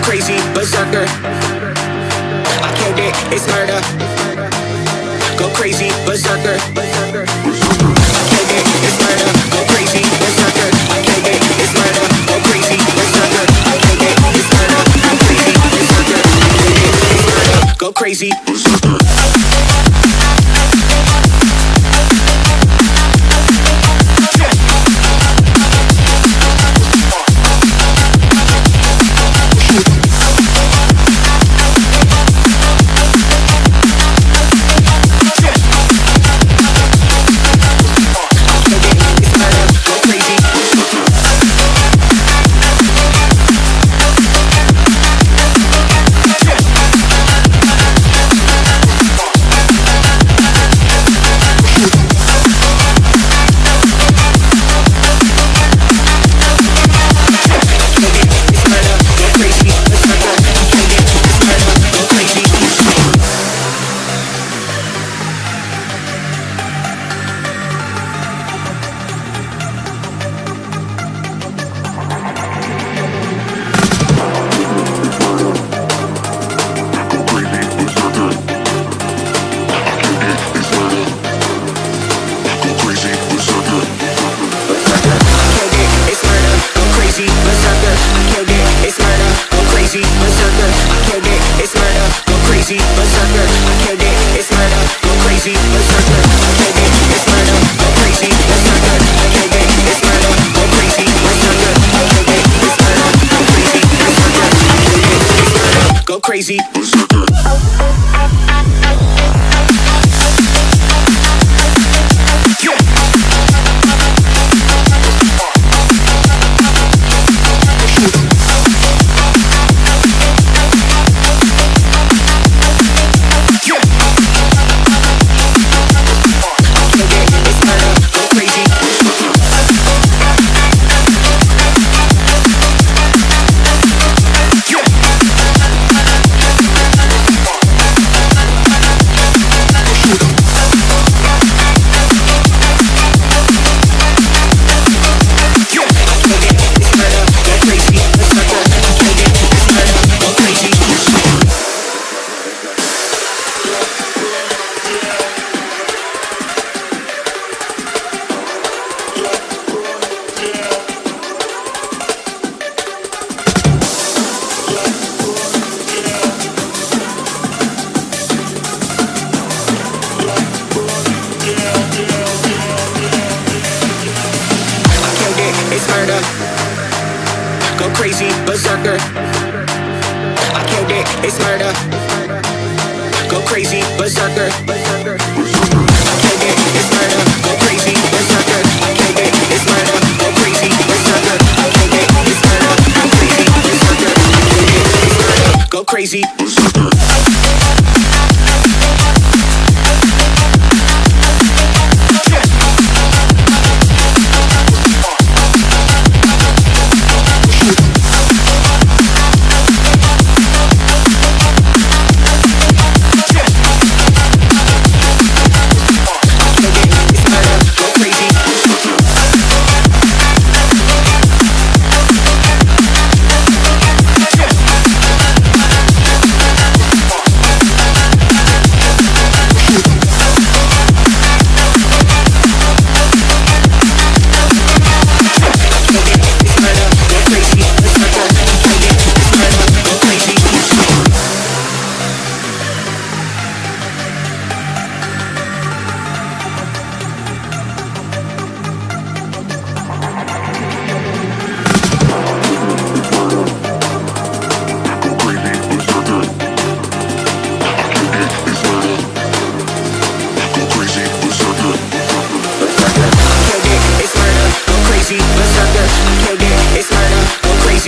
crazy berserker. I killed it, it's murder. Go crazy berserker. I killed it, it's murder. Go crazy berserker. I killed it, it's murder. Go crazy berserker. I killed it, it's murder. Go crazy berserker. I killed it, it's murder. Go crazy berserker. Crazy berserker. Go crazy berserker. I killed it, it's murder. Go crazy berserker. I killed it, it's murder. Go crazy berserker. I killed it, it's murder. Go crazy berserker. I killed it, it's murder. Go crazy berserker. I killed it, it's murder. Go crazy berserker.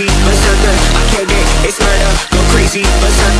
Berserker, I killed it, it's murder. Go crazy berserker.